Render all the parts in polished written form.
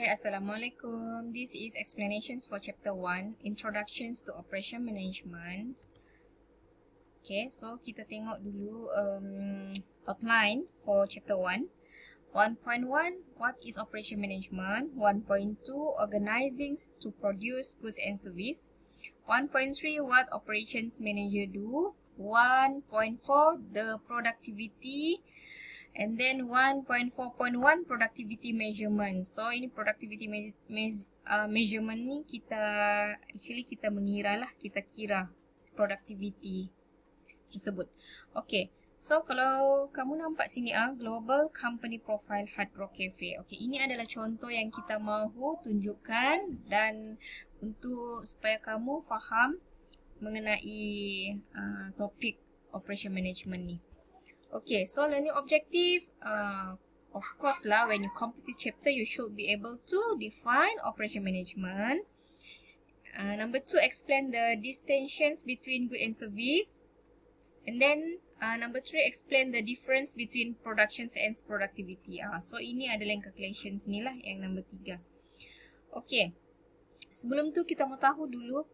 Hai, Assalamualaikum. This is explanations for chapter 1, Introductions to Operation Management. Okay, so kita tengok dulu outline for chapter 1. 1.1, what is operation management? 1.2, organizing to produce goods and service. 1.3, what operations manager do? 1.4, the productivity. And then 1.4.1 productivity measurement. So ini productivity measurement ni kita mengira lah, kita kira productivity tersebut. Okay, so kalau kamu nampak sini Global Company Profile Hard Rock Cafe. Okay, ini adalah contoh yang kita mahu tunjukkan dan untuk supaya kamu faham mengenai topik operation management ni. Okay, so learning objective, of course lah, when you complete this chapter, you should be able to define operation management. Number 2, explain the distinctions between good and service. And then, number 3, explain the difference between productions and productivity. So, ini adalah yang calculations ni lah, yang number 3. Okay, sebelum tu kita mau tahu dulu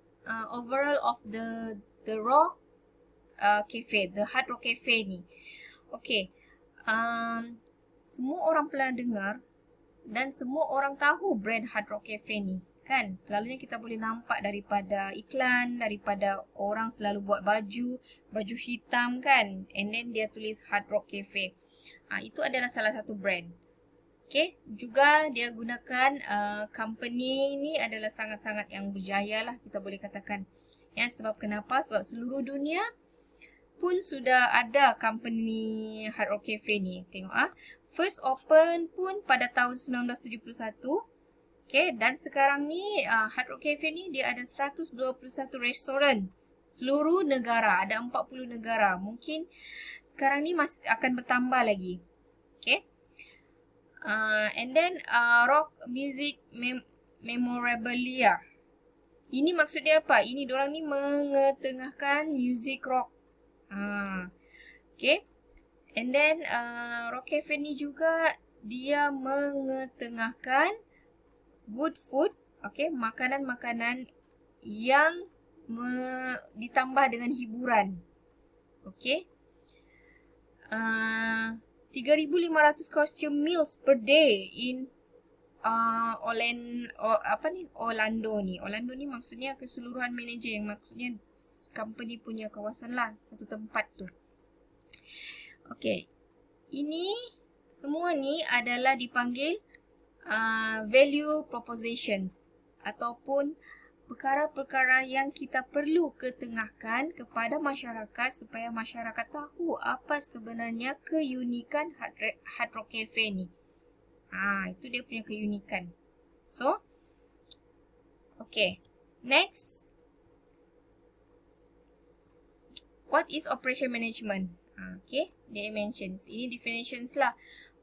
overall of the Rock Cafe, the Hard Rock Cafe ni. Okay, semua orang pernah dengar dan semua orang tahu brand Hard Rock Cafe ni, kan? Selalunya kita boleh nampak daripada iklan, daripada orang selalu buat baju hitam, kan? And then dia tulis Hard Rock Cafe. Itu adalah salah satu brand. Okay, juga dia gunakan company ni adalah sangat-sangat yang berjaya lah, kita boleh katakan. Ya, sebab kenapa? Sebab seluruh dunia pun sudah ada company Hard Rock Cafe ni. Tengok first open pun pada tahun 1971. Okay, dan sekarang ni Hard Rock Cafe ni dia ada 121 restoran seluruh negara, ada 40 negara. Mungkin sekarang ni masih akan bertambah lagi. Okay. And then rock music memorabilia. Ini maksud dia apa? Ini diorang ni mengetengahkan music rock. Okay. And then Rock Cafe ni juga dia mengetengahkan good food, okay, makanan-makanan yang ditambah dengan hiburan. Okay. 3,500 costume meals per day in Orlando ni. Orlando ni maksudnya keseluruhan manager, yang maksudnya company punya kawasan lah, satu tempat tu. Okay, ini semua ni adalah dipanggil value propositions ataupun perkara-perkara yang kita perlu ketengahkan kepada masyarakat supaya masyarakat tahu apa sebenarnya keunikan Hard Rock Cafe ni. Itu dia punya keunikan. So, okay. Next. What is operation management? Okay, dia mentions. Ini definitions lah.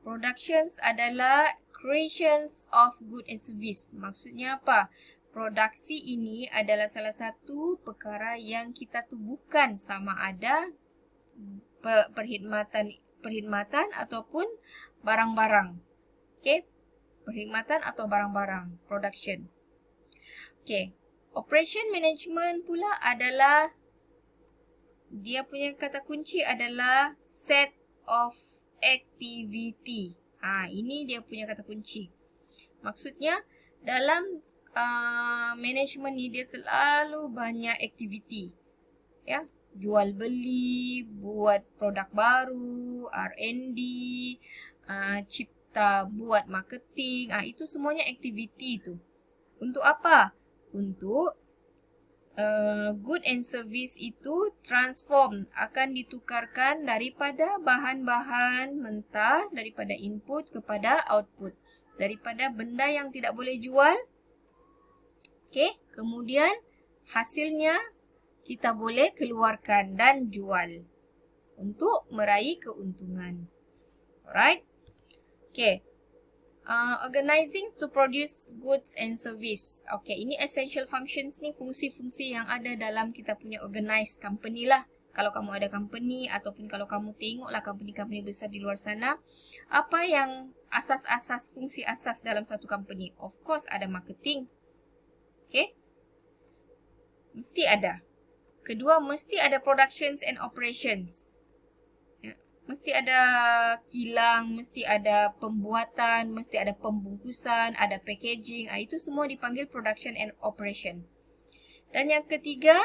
Productions adalah creations of good and service. Maksudnya apa? Produksi ini adalah salah satu perkara yang kita tubuhkan, sama ada perkhidmatan ataupun barang-barang. Okay, perkhidmatan atau barang-barang, production. Okay, operation management pula adalah, dia punya kata kunci adalah set of activity. Ini dia punya kata kunci. Maksudnya dalam management ni dia terlalu banyak aktiviti. Ya, jual beli, buat produk baru, R&D, buat marketing, itu semuanya aktiviti tu. Untuk apa? Untuk good and service itu transform, akan ditukarkan daripada bahan-bahan mentah, daripada input kepada output, daripada benda yang tidak boleh jual. Okay, kemudian hasilnya kita boleh keluarkan dan jual untuk meraih keuntungan. Alright. Okay. Organizing to produce goods and service. Okay, ini essential functions ni, fungsi-fungsi yang ada dalam kita punya organized company lah. kalau kamu ada company ataupun kalau kamu tengoklah company-company besar di luar sana, apa yang asas-asas, fungsi asas dalam satu company? Of course ada marketing. Okay? Mesti ada. Kedua, mesti ada productions and operations. Ya. Mesti ada kilang, mesti ada pembuatan, mesti ada pembungkusan, ada packaging. Itu semua dipanggil production and operation. Dan yang ketiga,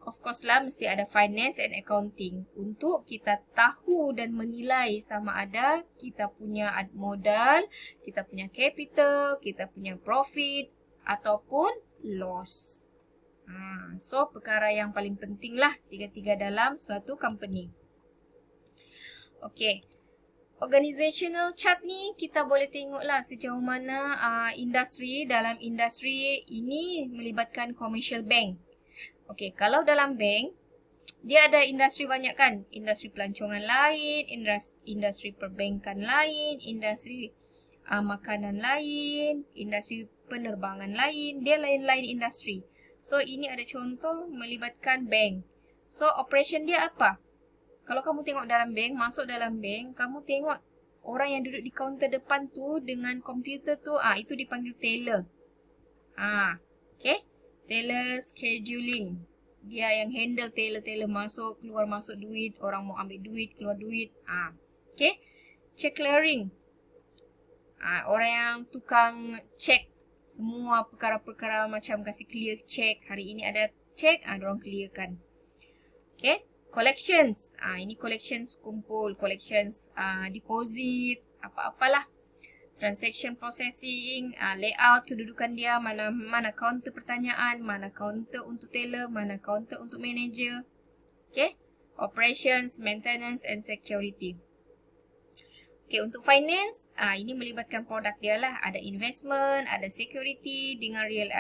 of course lah, mesti ada finance and accounting. Untuk kita tahu dan menilai sama ada kita punya modal, kita punya capital, kita punya profit ataupun loss. So, perkara yang paling penting lah tiga-tiga dalam suatu company. Okay. Organizational chart ni kita boleh tengoklah sejauh mana industri, dalam industri ini melibatkan commercial bank. Okey, kalau dalam bank, dia ada industri banyak kan? Industri pelancongan lain, industri perbankan lain, industri makanan lain, industri penerbangan lain, dia lain-lain industri. So, ini ada contoh melibatkan bank. So, operation dia apa? Kalau kamu tengok dalam bank, masuk dalam bank, kamu tengok orang yang duduk di kaunter depan tu dengan komputer tu, itu dipanggil teller. Okay? Teller scheduling. Dia yang handle teller masuk, keluar masuk duit, orang mau ambil duit, keluar duit. Okay? Check clearing. Orang yang tukang check semua perkara-perkara macam kasih clear check. Hari ini ada check, diorang clearkan. Okay? Collections. Ini collections kumpul, collections deposit, apa-apalah. Transaction processing, layout kedudukan dia, mana kaunter pertanyaan, mana kaunter untuk teller, mana kaunter untuk manager. Okay? Operations, maintenance and security. Okay, untuk finance, ini melibatkan produk dia lah. Ada investment, ada security dengan real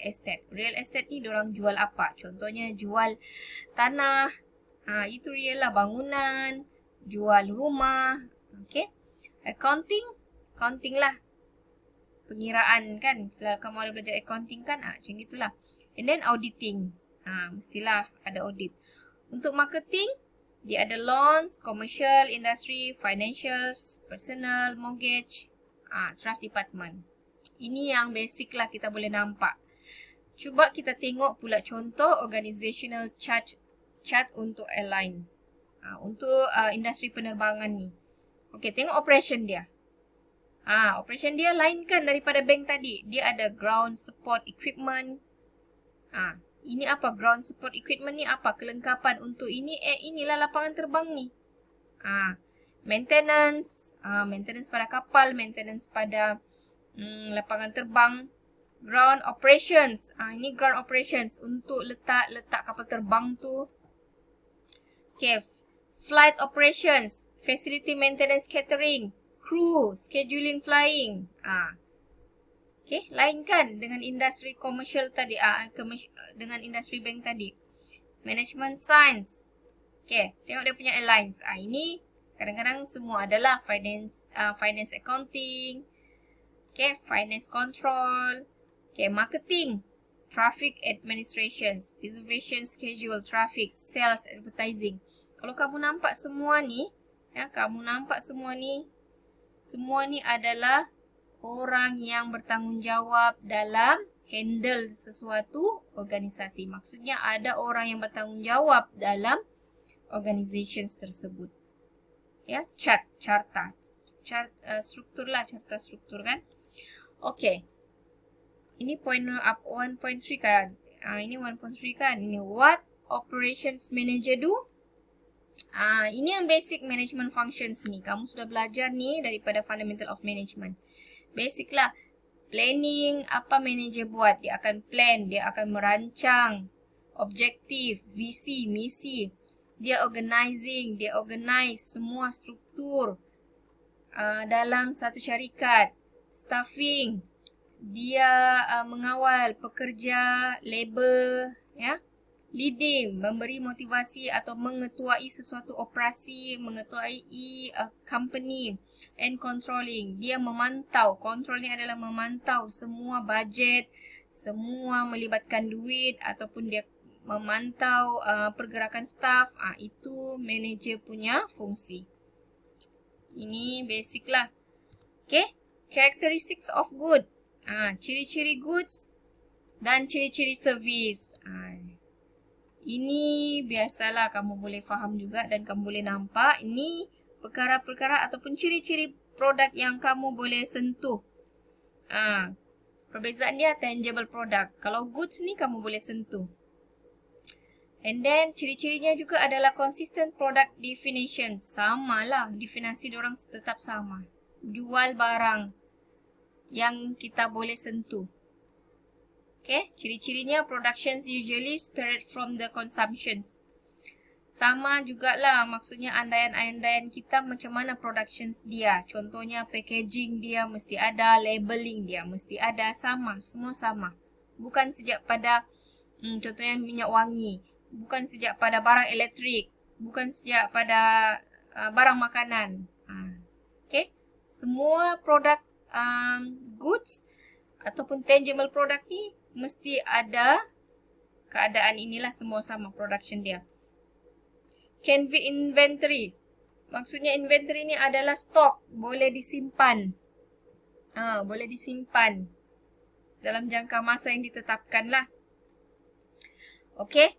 estate. Real estate ni diorang jual apa? Contohnya jual tanah, itu real lah, bangunan, jual rumah. Okay? Accounting lah. Pengiraan kan. Setelah kamu ada belajar accounting kan. Macam itulah. And then auditing. Mestilah ada audit. Untuk marketing, dia ada loans, commercial, industry, financials, personal, mortgage, trust department. Ini yang basic lah kita boleh nampak. Cuba kita tengok pula contoh organizational chart untuk airline. Untuk industri penerbangan ni. Okey, tengok operation dia. Operation dia lain kan daripada bank tadi. Dia ada ground support equipment. Ini apa ground support equipment ni? Apa kelengkapan untuk ini? Inilah lapangan terbang ni. Maintenance. Maintenance pada kapal. Maintenance pada lapangan terbang. Ground operations. Ini ground operations untuk letak kapal terbang tu. Okay. Flight operations. Facility maintenance catering. Crew, scheduling flying. Okay, lain kan dengan industri komersial tadi, dengan industri bank tadi. Management science. Okay, tengok dia punya airlines. Ini kadang-kadang semua adalah finance accounting. Okay, finance control. Okay, marketing. Traffic administration, reservation schedule, traffic, sales, advertising. Kalau kamu nampak semua ni, semua ni adalah orang yang bertanggungjawab dalam handle sesuatu organisasi. Maksudnya ada orang yang bertanggungjawab dalam organizations tersebut. Ya, carta struktur lah, carta struktur kan. Okey. Ini point 1.3 kan. Ini 1.3 kan. Ini what operations manager do? Ini yang basic management functions ni. Kamu sudah belajar ni daripada fundamental of management. Basic lah. Planning, apa manager buat? Dia akan plan, dia akan merancang objektif, visi, misi. Dia organizing, dia organize semua struktur dalam satu syarikat. Staffing, dia mengawal pekerja, labor, ya. Leading, memberi motivasi atau mengetuai sesuatu operasi, mengetuai company. And controlling, dia memantau. Controlling adalah memantau semua bajet, semua melibatkan duit ataupun dia memantau pergerakan staff. Itu manager punya fungsi. Ini basic lah. Okay. Characteristics of good. Ciri-ciri goods dan ciri-ciri service. Ini biasalah kamu boleh faham juga dan kamu boleh nampak. Ini perkara-perkara ataupun ciri-ciri produk yang kamu boleh sentuh. Perbezaan dia tangible product. Kalau goods ni kamu boleh sentuh. And then ciri-cirinya juga adalah consistent product definition. Sama lah, definisi diorang tetap sama. Jual barang yang kita boleh sentuh. Okay, ciri-cirinya productions usually separate from the consumptions. Sama jugalah, maksudnya andaian-andaian kita macam mana productions dia. Contohnya packaging dia mesti ada, labeling dia mesti ada, sama, semua sama. Bukan sejak pada contohnya minyak wangi, bukan sejak pada barang elektrik, bukan sejak pada barang makanan. Okay, semua produk goods ataupun tangible product ni mesti ada keadaan inilah, semua sama production dia. Can be inventory. Maksudnya inventory ni adalah stok, boleh disimpan. Boleh disimpan dalam jangka masa yang ditetapkan lah. Okay.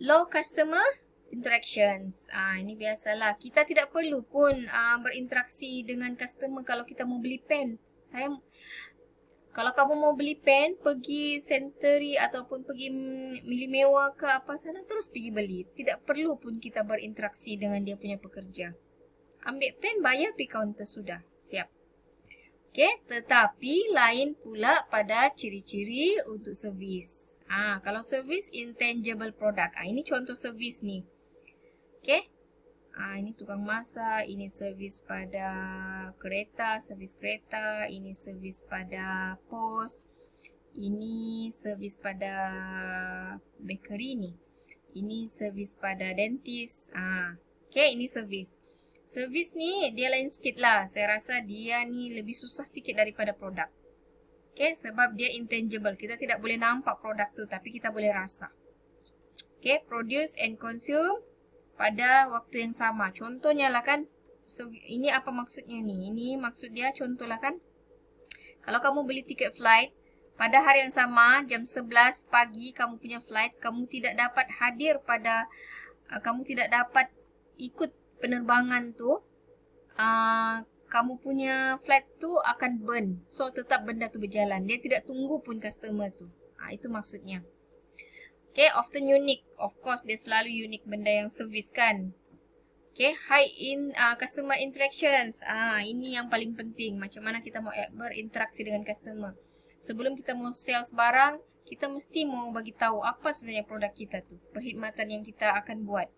Low customer interactions. Ini biasalah. Kita tidak perlu pun berinteraksi dengan customer kalau kita mau beli pen. Kalau kamu mau beli pen, pergi Century ataupun pergi Mili Mewah ke apa sana, terus pergi beli. Tidak perlu pun kita berinteraksi dengan dia punya pekerja. Ambil pen, bayar, pergi kaunter, sudah. Siap. Okay, tetapi lain pula pada ciri-ciri untuk servis. Kalau servis intangible product. Ini contoh servis ni. Okay. Ini tukang masak, ini servis pada kereta, servis kereta, ini servis pada pos, ini servis pada bakery ni, ini servis pada dentist. Okay, ini servis. Servis ni dia lain sikit lah. Saya rasa dia ni lebih susah sikit daripada produk. Okay, sebab dia intangible. Kita tidak boleh nampak produk tu, tapi kita boleh rasa. Okay, produce and consume pada waktu yang sama. Contohnya lah kan, ini apa maksudnya ni? Ini maksud dia contoh lah kan. Kalau kamu beli tiket flight, pada hari yang sama, jam 11 pagi kamu punya flight, kamu tidak dapat hadir pada, kamu tidak dapat ikut penerbangan tu, kamu punya flight tu akan burn. So, tetap benda tu berjalan. Dia tidak tunggu pun customer tu. Itu maksudnya. Okay, often unique. Of course, dia selalu unique benda yang service kan. Okay, high in customer interactions. Ini yang paling penting. Macam mana kita mau berinteraksi dengan customer. Sebelum kita mau sales barang, kita mesti mau bagi tahu apa sebenarnya produk kita tu. Perkhidmatan yang kita akan buat.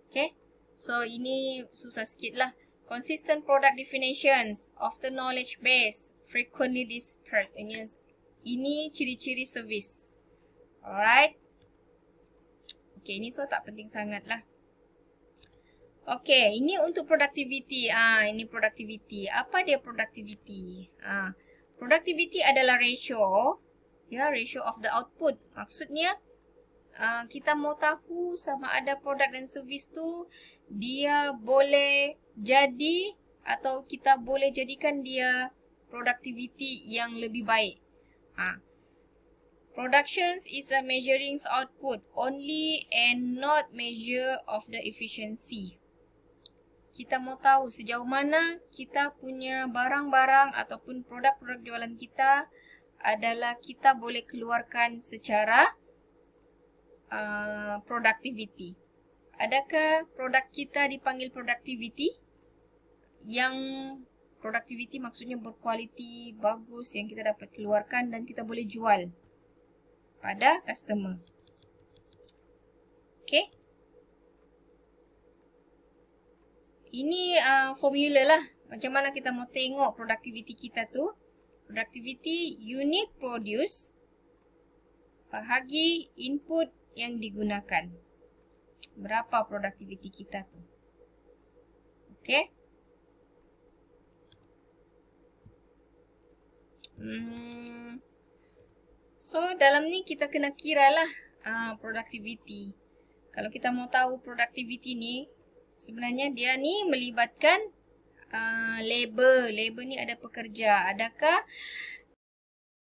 Okay, so ini susah sikit lah. Consistent product definitions, often knowledge based, frequently disparate. Ini ciri-ciri service. Alright. Okay, ini so tak penting sangat lah. Okay, ini untuk productivity. Ini productivity. Apa dia productivity? Productivity adalah ratio. Ya, ratio of the output. Maksudnya, kita mau tahu sama ada produk dan servis tu dia boleh jadi atau kita boleh jadikan dia productivity yang lebih baik. Productions is a measuring output only and not measure of the efficiency. Kita mau tahu sejauh mana kita punya barang-barang ataupun produk-produk jualan kita adalah kita boleh keluarkan secara productivity. Adakah produk kita dipanggil productivity? Yang productivity maksudnya berkualiti, bagus, yang kita dapat keluarkan dan kita boleh jual pada customer. Okay. Ini formula lah. Macam mana kita mau tengok productivity kita tu. Productivity unit produce bahagi input yang digunakan. Berapa productivity kita tu. Okay. So, dalam ni kita kena kira lah productivity. Kalau kita mau tahu productivity ni, sebenarnya dia ni melibatkan labor. Labor ni ada pekerja. Adakah